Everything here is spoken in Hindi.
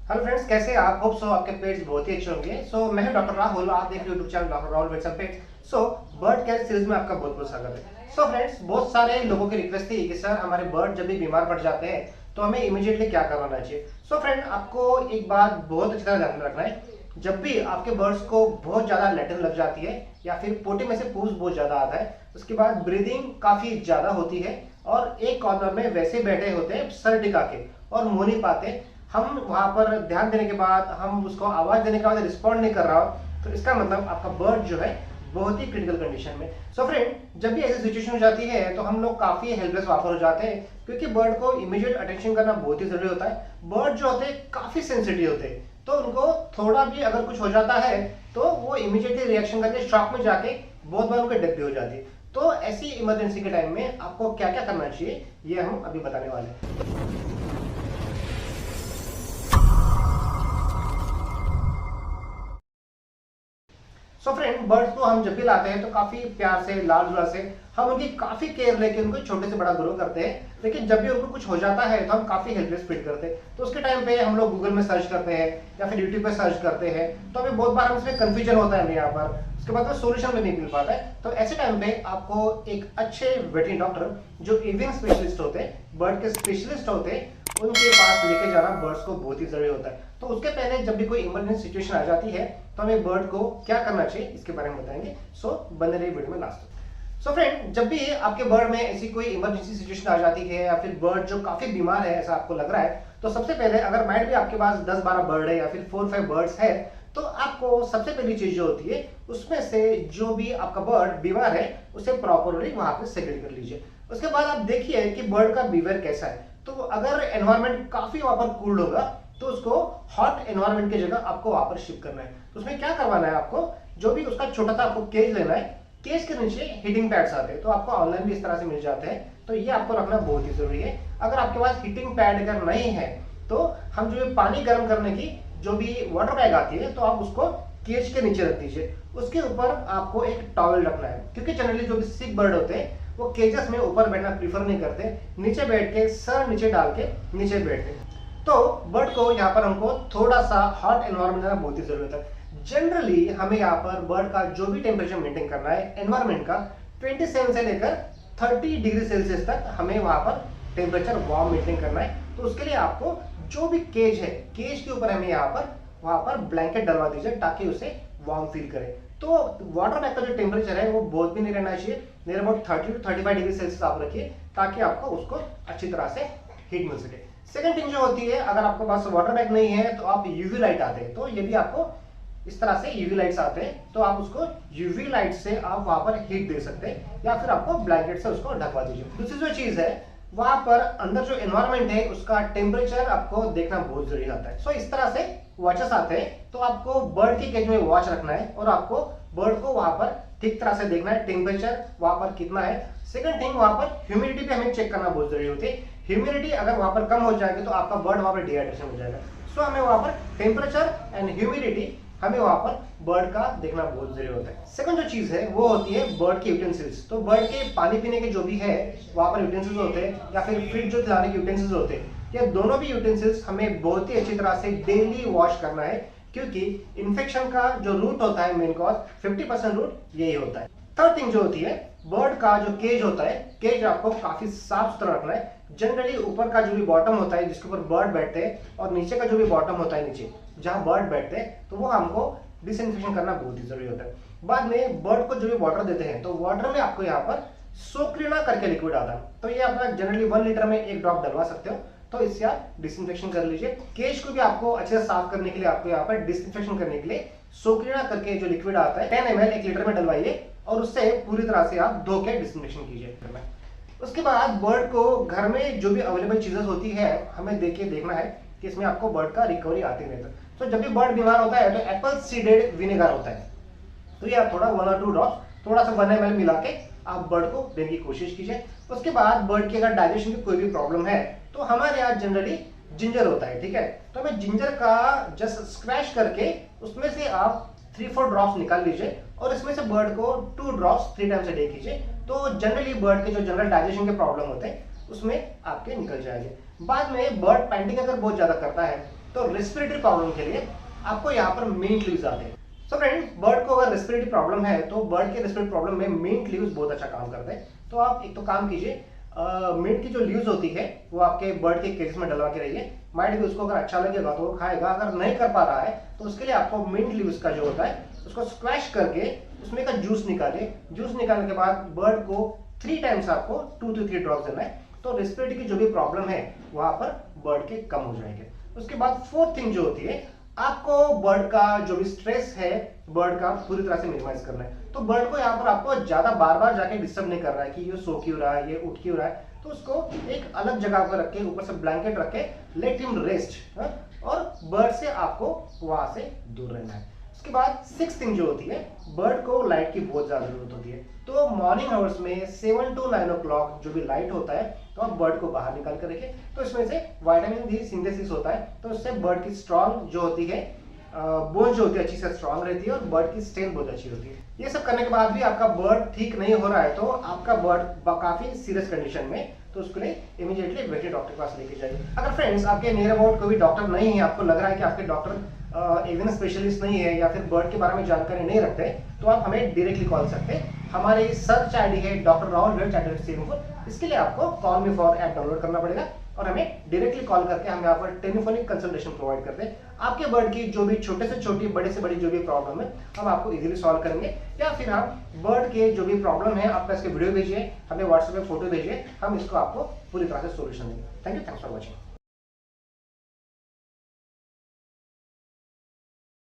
हेलो फ्रेंड्स, कैसे हैं आप? होप सो आपके पेट्स बहुत ही अच्छे होंगे। मैं हूं डॉक्टर राहुल, आप देख रहे हो YouTube channel doctor Rahul pets and pets. Bird care series में आपका बहुत बहुत स्वागत है। फ्रेंड्स, बहुत सारे लोगों की रिक्वेस्ट थी कि सर हमारे बर्ड जब भी बीमार पड़ जाते हैं तो हमें इमीडिएटली क्या करवाना चाहिए। फ्रेंड, आपको एक बात बहुत अच्छी तरह ध्यान में रखना है। जब भी आपके बर्ड्स को बहुत ज्यादा लैटिन लग जाती है या फिर पोटी में से पूस बहुत ज्यादा आता है, उसके बाद ब्रीदिंग काफी ज्यादा होती है और एक कॉर्नर में वैसे बैठे होते हैं सर टिका के और मुंह नहीं पाते, हम वहां पर ध्यान देने के बाद हम उसको आवाज देने के बाद रिस्पॉन्ड नहीं कर रहा हो, तो इसका मतलब आपका बर्ड जो है बहुत ही क्रिटिकल कंडीशन में। फ्रेंड, जब भी ऐसी सिचुएशन हो जाती है तो हम लोग काफी हेल्पलेस वापर हो जाते हैं, क्योंकि बर्ड को इमीडिएट अटेंशन करना बहुत ही जरूरी होता है। बर्ड जो होते हैं काफी सेंसिटिव होते हैं, तो उनको थोड़ा भी अगर कुछ हो जाता है तो वो इमीडिएटली रिएक्शन करके शॉक में जाके बहुत बार उनकी डेथ भी हो जाती है। तो ऐसी इमरजेंसी के टाइम में आपको क्या क्या करना चाहिए ये हम अभी बताने वाले हैं। फ्रेंड, बर्ड्स को हम जब भी लाते हैं तो काफी प्यार से लाल दुला से हम उनकी काफी केयर लेके उनको छोटे से बड़ा ग्रो करते हैं, लेकिन जब भी उनको कुछ हो जाता है तो हम काफी हेल्पलेस फील करते हैं। तो उसके टाइम पे हम लोग गूगल में सर्च करते हैं या फिर यूट्यूब पे सर्च करते हैं, तो हमें बहुत बार इसमें कंफ्यूजन होता है हमें यहाँ पर, उसके बाद सोल्यूशन भी नहीं मिल पाता है। तो ऐसे टाइम पे आपको एक अच्छे वेटरी डॉक्टर जो एवियन स्पेशलिस्ट होते हैं, बर्ड के स्पेशलिस्ट होते हैं, उनके पास लेके जाना बर्ड्स को बहुत ही जरूरी होता है। तो उसके पहले जब भी कोई इमरजेंसी सिचुएशन आ जाती है तो हमें बर्ड को क्या करना चाहिए इसके बारे में बताएंगे। बने रहिए वीडियो में लास्ट तक। फ्रेंड, जब भी आपके बर्ड में ऐसी कोई इमरजेंसी सिचुएशन आ जाती है या फिर बर्ड जो काफी बीमार है ऐसा आपको लग रहा है, तो सबसे पहले अगर माइंड भी आपके पास 10-12 बर्ड है या फिर 4-5 बर्ड्स है, तो आपको सबसे पहली चीज जो होती है उसमें से जो भी आपका बर्ड बीमार है उसे प्रॉपरली वहां पे सेग्रीगेट कर लीजिए। उसके बाद आप देखिए कि बर्ड का बिहेवियर कैसा है। तो अगर एनवायरनमेंट काफी वहां पर कूल्ड होगा तो उसको हॉट एनवायरनमेंट की जगह आपको वहां पर शिफ्ट करना है। तो उसमें क्या करवाना है, आपको जो भी उसका छोटा सा आपको केज लेना है। केज के नीचे हीटिंग पैड्स आते हैं, तो आपको ऑनलाइन भी इस तरह से मिल जाते हैं, तो ये आपको रखना बहुत ही जरूरी है। अगर आपके पास हीटिंग पैड अगर नहीं है तो हम जो पानी गर्म करने की जो भी वाटर बैग आती है तो आप उसको केज के नीचे रख दीजिए। उसके ऊपर आपको एक टॉवल रखना है, क्योंकि जनरली जो भी सिक बर्ड होते हैं वो केजेस में ऊपर बैठना प्रीफर नहीं करते, नीचे बैठ के सर नीचे डाल के नीचे बैठते। तो बर्ड को यहाँ पर हमको थोड़ा सा हॉट एनवायरनमेंट देना बहुत ही जरूरत है। जनरली हमें यहाँ पर बर्ड का जो भी टेम्परेचर मेंटेन करना है एनवायरनमेंट का 27 से लेकर 30 डिग्री सेल्सियस तक हमें वहां पर टेम्परेचर वार्म मेंटेन करना है। तो उसके लिए आपको जो भी केज है, केज के ऊपर हमें यहाँ पर वहां पर ब्लैंकेट डलवा दीजिए ताकि उसे वार्म फील करे। तो वाटर बैग का जो टेम्परेचर है वो बहुत भी नहीं रहना चाहिए, near about 30 to 35 degree Celsius आप रखिए ताकि आपको उसको अच्छी तरह से हीट मिल सके। सेकंड थिंग जो होती है, अगर आपके पास वाटर बैग नहीं है तो आप यूवी लाइट आते हैं, तो यदि आपको इस तरह से यूवी लाइट्स आते हैं तो आप उसको यूवी लाइट से आप वहां पर हीट दे सकते हैं या फिर आपको ब्लैंकेट से उसको ढकवा दीजिए। दूसरी जो चीज है, वहां पर अंदर जो एनवायरनमेंट है उसका टेम्परेचर आपको देखना बहुत जरूरी होता है। इस तरह से वॉचेस आते हैं, तो आपको बर्ड की केज में वॉच रखना है और आपको बर्ड को वहां पर ठीक तरह से देखना है टेम्परेचर वहां पर कितना है। सेकंड थिंग, वहां पर ह्यूमिडिटी भी हमें चेक करना बहुत जरूरी होती है। ह्यूमिडिटी अगर वहां पर कम हो जाएगी तो आपका बर्ड वहां पर डिहाइड्रेशन हो जाएगा। हमें वहां पर टेम्परेचर एंड ह्यूमिडिटी हमें वहां पर बर्ड का देखना बहुत जरूरी होता है। सेकंड जो चीज है वो होती है बर्ड के यूटेंसिल्स। तो बर्ड के पानी पीने के जो भी है वहां पर यूटेंसिल्स होते हैं या फिर फीड जो खिलाने के यूटेंसिल्स होते हैं, ये दोनों भी यूटेंसिल्स हमें बहुत ही अच्छी तरह से डेली वॉश करना है, क्योंकि इन्फेक्शन का जो रूट होता है मेन कॉज 50% रूट यही होता है। थर्ड थिंग जो होती है, बर्ड का जो केज होता है, केज आपको काफी साफ सुथरा रखना है। जनरली ऊपर का जो भी बॉटम होता है जिसके ऊपर बर्ड बैठते हैं और नीचे का जो भी बॉटम होता है नीचे जहां बर्ड बैठते हैं, तो वो हमको डिसइंफेक्शन करना बहुत ही जरूरी होता है। बाद में बर्ड को जो भी वाटर देते हैं तो वाटर में आपको यहाँ पर सोक्रिना करके लिक्विड आता है, तो ये अपना जनरली 1 लीटर में 1 ड्रॉप डलवा सकते हो, तो इससे आप डिसइंफेक्शन कर लीजिए। केज को भी आपको अच्छे से साफ करने के लिए आपको यहाँ पर डिसइंफेक्शन करने के लिए सोक्रिना करके जो लिक्विड आता है 10 ml 1 लीटर में डलवाइए और उससे पूरी तरह से आप धो के डिसइंफेक्शन कीजिए। उसके बाद बर्ड को घर में जो भी अवेलेबल चीजें होती है हमें देखना है कि इसमें आपको बर्ड का रिकवरी आती नहीं। तो जब भी बर्ड बीमार होता है तो एप्पल सीडेड विनेगर होता है, तो ये आप थोड़ा 1 or 2 ड्रॉप्स थोड़ा सा 1 ml मिला के आप बर्ड को देने की कोशिश कीजिए। उसके बाद बर्ड की अगर डाइजेशन की कोई भी प्रॉब्लम है तो हमारे यहाँ जनरली जिंजर होता है, ठीक है, तो हमें जिंजर का जस्ट स्क्रैच करके उसमें से आप 3-4 ड्रॉप्स निकाल लीजिए और इसमें से बर्ड को 2 ड्रॉप्स 3 टाइम्स अ डे कीजिए, तो जनरली बर्ड के जो जनरल डाइजेशन के प्रॉब्लम होते हैं उसमें आपके निकल जाएंगे। बाद में बर्ड पैंटिंग अगर बहुत ज्यादा करता है तो रेस्पिरेटरी प्रॉब्लम के लिए आपको यहाँ पर मिंट लीव्स आते हैं। सो फ्रेंड, बर्ड को अगर रेस्पिरेटरी प्रॉब्लम है तो बर्ड के रेस्पिरेटरी प्रॉब्लम में मिंट लीव्स बहुत अच्छा काम करते हैं। तो आप एक तो काम कीजिए, मिंट की जो लीव्स होती है वो आपके बर्ड के केजेस में डलवा के रहिए। माइट भी उसको अगर अच्छा लगेगा तो वो खाएगा, अगर नहीं कर पा रहा है तो उसके लिए आपको मिंट लीव्स का जो होता है उसको स्क्वैश करके उसमें का जूस निकालिए। जूस निकालने के बाद बर्ड को 3 टाइम्स आपको 2 to 3 ड्रॉप्स देना है। तो रेस्पिरेटरी की जो भी प्रॉब्लम है वहां पर बर्ड के कम हो जाएंगे। उसके बाद फोर्थ थिंग जो होती है, आपको बर्ड का जो भी स्ट्रेस है बर्ड का पूरी तरह से मिनिमाइज करना है। तो बर्ड को यहाँ पर आपको ज्यादा बार बार जाके डिस्टर्ब नहीं कर रहा है कि ये सो क्यों रहा है, ये उठ क्यों रहा है। तो उसको एक अलग जगह पर रख के ऊपर से ब्लैंकेट रख के लेट हिम रेस्ट, और बर्ड से आपको वहां से दूर रहना है। उसके बाद 6th थिंग जो होती है, बर्ड को लाइट की बहुत ज्यादा जरूरत होती है। तो मॉर्निंग आवर्स में 7 to 9 o'clock जो भी लाइट होता है तो आप बर्ड को बाहर निकाल कर रखें। तो इसमें से विटामिन डी सिंथेसिस होता है, तो इससे बर्ड की स्ट्रॉन्ग जो होती है, बोन जो होती है अच्छी से स्ट्रॉन्ग रहती है और बर्ड की स्ट्रेंथ बहुत अच्छी होती है। ये सब करने के बाद भी आपका बर्ड ठीक नहीं हो रहा है तो आपका बर्ड काफी सीरियस कंडीशन में, तो उसके लिए इमीडिएटली वेटरी डॉक्टर के पास लेके जाइए। अगर फ्रेंड्स आपके नियर अबाउट कोई डॉक्टर नहीं है, आपको लग रहा है कि आपके डॉक्टर एवियन स्पेशलिस्ट नहीं है या फिर बर्ड के बारे में जानकारी नहीं रखते, तो आप हमें डायरेक्टली कॉल सकते हैं। हमारी सर्च आईडी है डॉक्टर राहुल वेट। इसके लिए आपको call me for app download करना पड़ेगा और हमें डायरेक्टली कॉल करके हम यहाँ पर टेलीफोनिक कंसल्टेशन प्रोवाइड करते हैं। आपके बर्ड की जो भी छोटे से छोटी, बड़े से बड़ी जो भी प्रॉब्लम है हम आपको इजीली सॉल्व करेंगे। या फिर हम बर्ड के जो भी प्रॉब्लम है आपका इसके वीडियो भेजिए, हमें व्हाट्सएप पे फोटो भेजिए, हम इसको आपको पूरी तरह से सोल्यूशन देंगे। Thank you, thanks for watching.